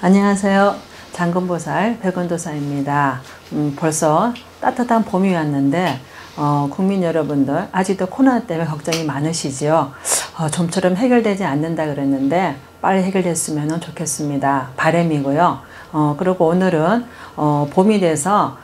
안녕하세요. 장금보살 백운도사입니다. 벌써 따뜻한 봄이 왔는데 국민 여러분들 아직도 코로나 때문에 걱정이 많으시죠. 좀처럼 해결되지 않는다 그랬는데 빨리 해결됐으면 좋겠습니다. 바람이고요. 그리고 오늘은 봄이 돼서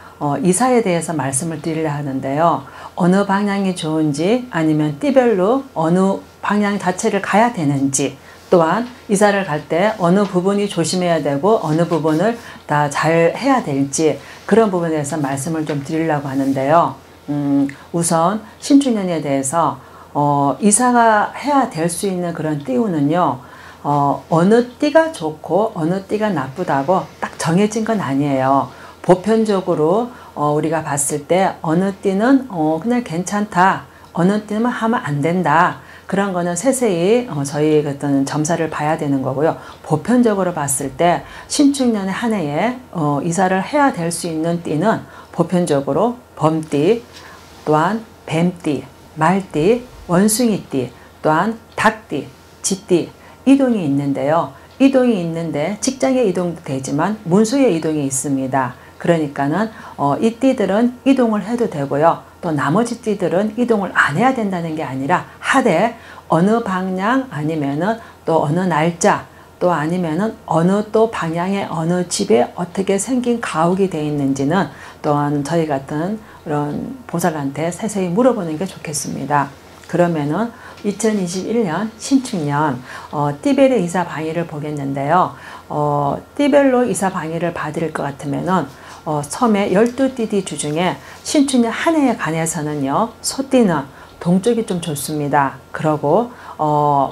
이사에 대해서 말씀을 드리려 하는데요. 어느 방향이 좋은지 아니면 띠별로 어느 방향 자체를 가야 되는지, 또한 이사를 갈 때 어느 부분이 조심해야 되고 어느 부분을 다 잘 해야 될지, 그런 부분에 대해서 말씀을 좀 드리려고 하는데요. 우선 신축년에 대해서 이사가 해야 될 수 있는 그런 띠우는요, 어느 띠가 좋고 어느 띠가 나쁘다고 딱 정해진 건 아니에요. 보편적으로 우리가 봤을 때 어느 띠는 그냥 괜찮다, 어느 띠는 하면 안 된다, 그런 거는 세세히 저희 어떤 점사를 봐야 되는 거고요. 보편적으로 봤을 때 신축년의 한 해에 이사를 해야 될 수 있는 띠는 보편적으로 범띠, 또한 뱀띠, 말띠, 원숭이띠, 또한 닭띠, 쥐띠, 이동이 있는데요. 이동이 있는데 직장의 이동도 되지만 문수의 이동이 있습니다. 그러니까는 이 띠들은 이동을 해도 되고요. 또 나머지 띠들은 이동을 안 해야 된다는 게 아니라 하되 어느 방향 아니면은 또 어느 날짜, 또 아니면은 어느 또 방향의 어느 집에 어떻게 생긴 가옥이 되어 있는지는 또한 저희 같은 그런 보살한테 세세히 물어보는 게 좋겠습니다. 그러면은 2021년 신축년 띠별의 이사 방위를 보겠는데요. 띠별로 이사 방위를 봐드릴 것 같으면은 처음에 12띠 주중에 신축년 한 해에 관해서는요, 소띠는 동쪽이 좀 좋습니다. 그리고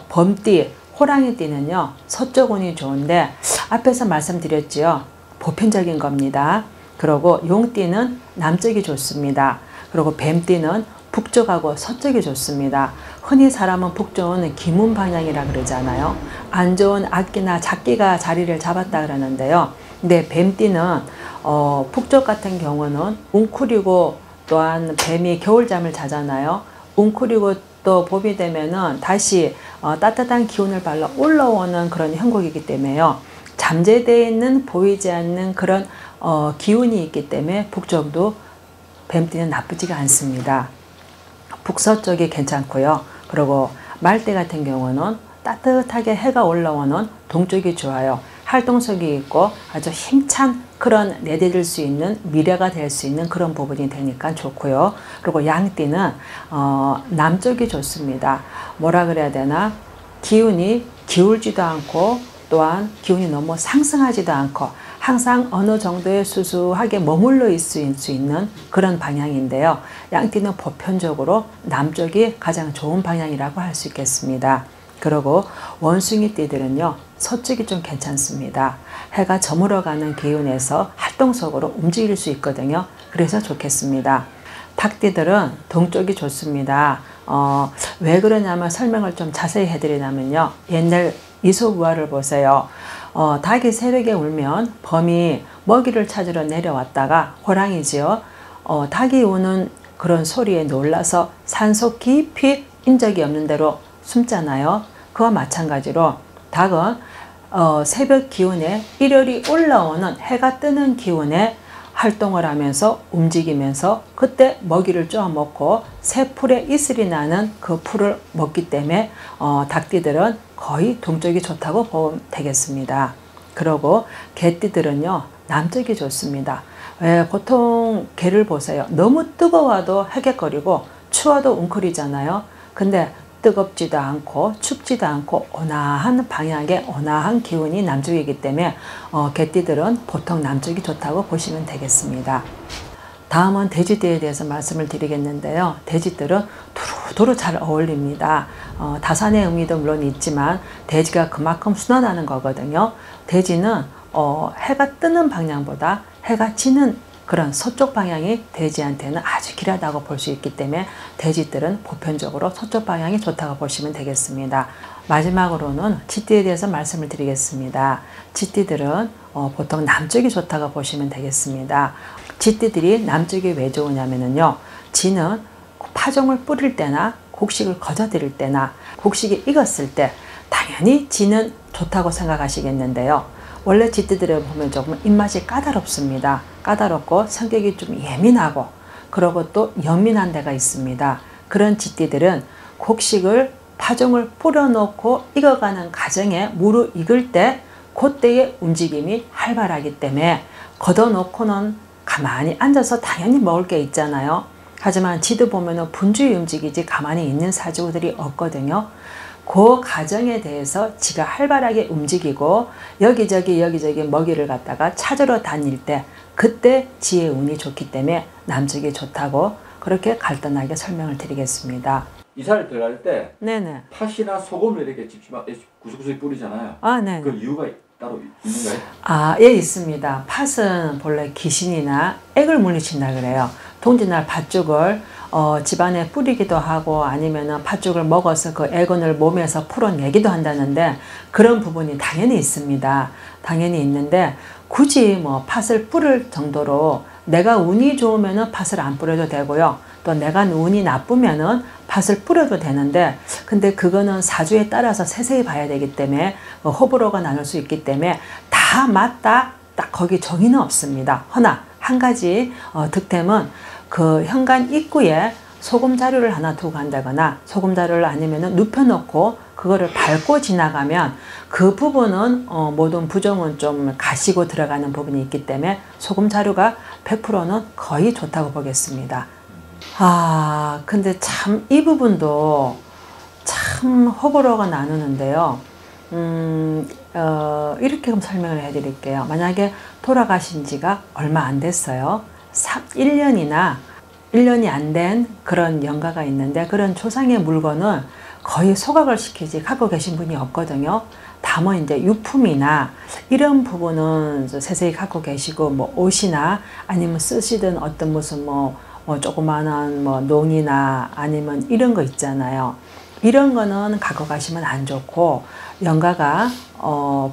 범띠, 호랑이띠는요 서쪽 운이 좋은데 앞에서 말씀드렸지요, 보편적인 겁니다. 그리고 용띠는 남쪽이 좋습니다. 그리고 뱀띠는 북쪽하고 서쪽이 좋습니다. 흔히 사람은 북쪽은 기문 방향이라 그러잖아요. 안 좋은 악기나 작기가 자리를 잡았다 그러는데요. 근데 뱀띠는 북쪽 같은 경우는 웅크리고, 또한 뱀이 겨울잠을 자잖아요. 웅크리고 또 봄이 되면은 다시 따뜻한 기운을 발라 올라오는 그런 형국이기 때문에요. 잠재되어 있는 보이지 않는 그런 기운이 있기 때문에 북쪽도 뱀띠는 나쁘지가 않습니다. 북서쪽이 괜찮고요. 그리고 말띠 같은 경우는 따뜻하게 해가 올라오는 동쪽이 좋아요. 활동성이 있고 아주 힘찬 그런 내디딜 수 있는 미래가 될 수 있는 그런 부분이 되니까 좋고요. 그리고 양띠는 남쪽이 좋습니다. 뭐라 그래야 되나, 기운이 기울지도 않고 또한 기운이 너무 상승하지도 않고 항상 어느 정도의 수수하게 머물러 있을 수 있는 그런 방향인데요. 양띠는 보편적으로 남쪽이 가장 좋은 방향이라고 할 수 있겠습니다. 그리고 원숭이 띠들은요, 서쪽이 좀 괜찮습니다. 해가 저물어가는 기운에서 활동적으로 움직일 수 있거든요. 그래서 좋겠습니다. 닭띠들은 동쪽이 좋습니다. 왜 그러냐면 설명을 좀 자세히 해드리냐면요, 옛날 이솝우화를 보세요. 닭이 새벽에 울면 범이 먹이를 찾으러 내려왔다가 호랑이지요, 닭이 우는 그런 소리에 놀라서 산속 깊이 인적이 없는 데로 숨잖아요. 그와 마찬가지로 닭은 새벽 기운에 일열이 올라오는 해가 뜨는 기운에 활동을 하면서 움직이면서 그때 먹이를 쪼아 먹고 새 풀에 이슬이 나는 그 풀을 먹기 때문에 닭띠들은 거의 동쪽이 좋다고 보면 되겠습니다. 그리고 개띠들은요, 남쪽이 좋습니다. 보통 개를 보세요. 너무 뜨거워도 헤개거리고 추워도 웅크리잖아요. 근데 뜨겁지도 않고 춥지도 않고 온화한 방향의 온화한 기운이 남쪽이기 때문에 개띠들은 보통 남쪽이 좋다고 보시면 되겠습니다. 다음은 돼지띠에 대해서 말씀을 드리겠는데요. 돼지들은 두루두루 잘 어울립니다. 다산의 의미도 물론 있지만 돼지가 그만큼 순환하는 거거든요. 돼지는 해가 뜨는 방향보다 해가 지는 그런 서쪽 방향이 돼지한테는 아주 길하다고 볼 수 있기 때문에 돼지들은 보편적으로 서쪽 방향이 좋다고 보시면 되겠습니다. 마지막으로는 쥐띠에 대해서 말씀을 드리겠습니다. 쥐띠들은 보통 남쪽이 좋다고 보시면 되겠습니다. 쥐띠들이 남쪽이 왜 좋으냐면요, 쥐는 파종을 뿌릴 때나 곡식을 거저드릴 때나 곡식이 익었을 때 당연히 쥐는 좋다고 생각하시겠는데요. 원래 쥐띠들을 보면 조금 입맛이 까다롭습니다. 까다롭고 성격이 좀 예민하고 그리고 또 연민한 데가 있습니다. 그런 쥐띠들은 곡식을 파종을 뿌려놓고 익어가는 과정에 무르익을 때 그때의 움직임이 활발하기 때문에 걷어놓고는 가만히 앉아서 당연히 먹을 게 있잖아요. 하지만 쥐도 보면은 분주히 움직이지 가만히 있는 사주들이 없거든요. 그 과정에 대해서 쥐가 활발하게 움직이고 여기저기 먹이를 갖다가 찾으러 다닐 때 그때 쥐의 운이 좋기 때문에 남쪽이 좋다고 그렇게 간단하게 설명을 드리겠습니다. 이사를 들어갈 때 네네. 팥이나 소금을 이렇게 구석구석 뿌리잖아요. 아, 네. 그 이유가 따로 있는가요? 아, 예, 있습니다. 팥은 본래 귀신이나 액을 물리친다 그래요. 동짓날 팥죽을 집안에 뿌리기도 하고 아니면은 팥죽을 먹어서 그 액을 몸에서 풀어내기도 한다는데 그런 부분이 당연히 있습니다. 당연히 있는데 굳이 뭐 팥을 뿌릴 정도로 내가 운이 좋으면은 팥을 안 뿌려도 되고요. 또 내가 운이 나쁘면은 팥을 뿌려도 되는데 근데 그거는 사주에 따라서 세세히 봐야 되기 때문에 호불호가 나눌 수 있기 때문에 다 맞다 딱 거기 정의는 없습니다. 허나 한 가지 득템은 그 현관 입구에 소금 자루를 하나 두고 간다거나 소금 자루를 아니면은 눕혀놓고 그거를 밟고 지나가면 그 부분은 모든 부정은 좀 가시고 들어가는 부분이 있기 때문에 소금 자루가 100%는 거의 좋다고 보겠습니다. 아, 근데 참 이 부분도 참 호불호가 나누는데요. 이렇게 좀 설명을 해드릴게요. 만약에 돌아가신 지가 얼마 안 됐어요. 1년이 안 된 그런 영가가 있는데 그런 조상의 물건을 거의 소각을 시키지 갖고 계신 분이 없거든요. 다만 이제 유품이나 이런 부분은 세세히 갖고 계시고 뭐 옷이나 아니면 쓰시던 어떤 무슨 뭐 조그마한 뭐 농이나 아니면 이런 거 있잖아요. 이런 거는 갖고 가시면 안 좋고 영가가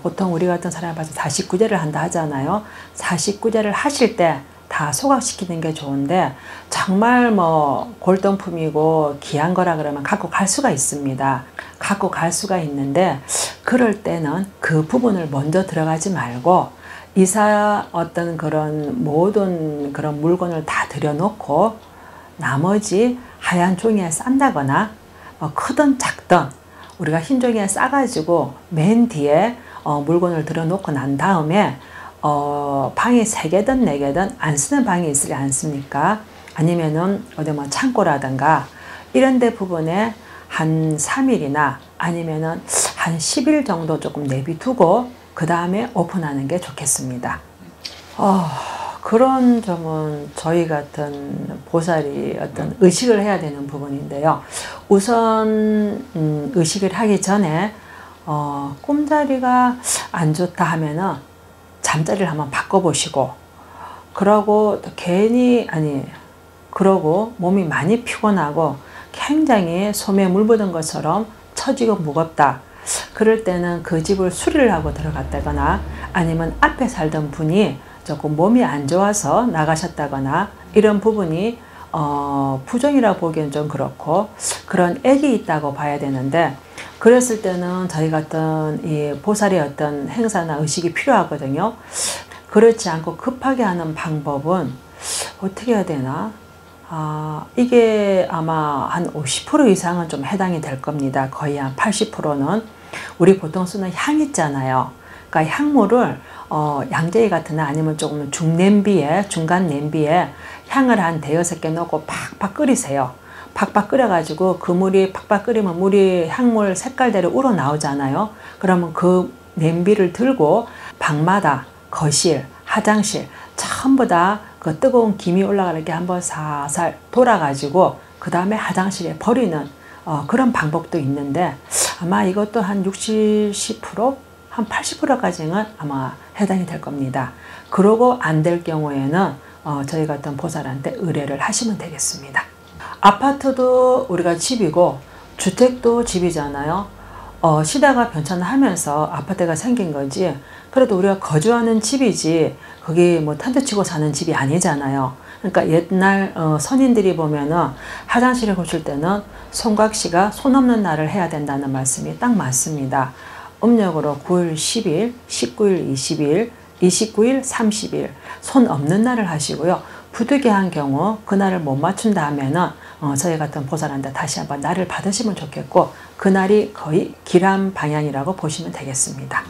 보통 우리 같은 사람이 봐서 49제를 한다 하잖아요. 49제를 하실 때 다 소각시키는 게 좋은데 정말 뭐 골동품이고 귀한 거라 그러면 갖고 갈 수가 있습니다. 갖고 갈 수가 있는데 그럴 때는 그 부분을 먼저 들어가지 말고 이사 어떤 그런 모든 그런 물건을 다 들여놓고 나머지 하얀 종이에 싼다거나 크든 작든 우리가 흰 종이에 싸가지고 맨 뒤에 물건을 들여놓고 난 다음에 방이 3개든 4개든 안 쓰는 방이 있으리 않습니까? 아니면은 어디 뭐 창고라든가 이런 데 부분에 한 3일이나 아니면은 한 10일 정도 조금 내비두고 그 다음에 오픈하는 게 좋겠습니다. 그런 점은 저희 같은 보살이 어떤 의식을 해야 되는 부분인데요. 우선 의식을 하기 전에 꿈자리가 안 좋다 하면은 잠자리를 한번 바꿔보시고 그러고 또 괜히 그러고 몸이 많이 피곤하고 굉장히 솜에 물 묻은 것처럼 처지고 무겁다. 그럴 때는 그 집을 수리를 하고 들어갔다거나 아니면 앞에 살던 분이 조금 몸이 안 좋아서 나가셨다거나 이런 부분이 부정이라고 보기엔 좀 그렇고 그런 액이 있다고 봐야 되는데 그랬을 때는 저희 같은 이 보살의 어떤 행사나 의식이 필요하거든요. 그렇지 않고 급하게 하는 방법은 어떻게 해야 되나? 이게 아마 한 50% 이상은 좀 해당이 될 겁니다. 거의 한 80%는 우리 보통 쓰는 향 있잖아요. 그러니까 향물을 양재기 같으나 아니면 조금 중냄비에 중간 냄비에 향을 한 5-6개 넣고 팍팍 끓이세요. 팍팍 끓여가지고 그 물이 팍팍 끓이면 물이 향물 색깔대로 우러나오잖아요. 그러면 그 냄비를 들고 방마다 거실, 화장실 전부 다 그 뜨거운 김이 올라가게 한번 살살 돌아가지고 그 다음에 화장실에 버리는 그런 방법도 있는데 아마 이것도 한 60, 10%? 한 80%까지는 아마 해당이 될 겁니다. 그러고 안 될 경우에는 저희 같은 보살한테 의뢰를 하시면 되겠습니다. 아파트도 우리가 집이고 주택도 집이잖아요. 시대가 변천하면서 아파트가 생긴 거지 그래도 우리가 거주하는 집이지 거기 뭐 텐트 치고 사는 집이 아니잖아요. 그러니까 옛날 선인들이 보면은 화장실을 고칠 때는 손각시가 손 없는 날을 해야 된다는 말씀이 딱 맞습니다. 음력으로 9일 10일, 19일 20일, 29일 30일 손 없는 날을 하시고요. 부득이한 경우 그날을 못 맞춘다 하면은 저희 같은 보살한테 다시 한번 날을 받으시면 좋겠고, 그날이 거의 기람 방향이라고 보시면 되겠습니다.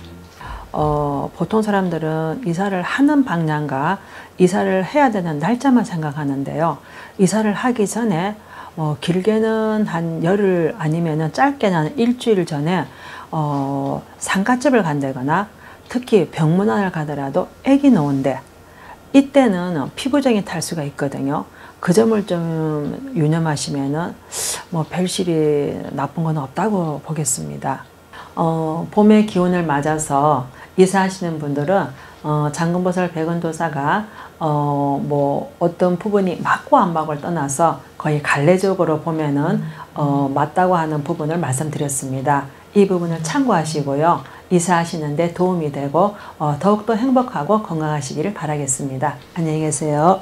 보통 사람들은 이사를 하는 방향과 이사를 해야 되는 날짜만 생각하는데요. 이사를 하기 전에 길게는 한 열흘 아니면은 짧게는 일주일 전에 상가집을 간다거나, 특히 병문안을 가더라도 아기 놓은데 이때는 피부정이 탈 수가 있거든요. 그 점을 좀 유념하시면은 별실이 나쁜 건 없다고 보겠습니다. 봄의 기운을 맞아서 이사하시는 분들은 장금보살 백운도사가 어떤 부분이 맞고 안 맞고를 떠나서 거의 갈래적으로 보면은 맞다고 하는 부분을 말씀드렸습니다. 이 부분을 참고하시고요. 이사하시는 데 도움이 되고 더욱더 행복하고 건강하시기를 바라겠습니다. 안녕히 계세요.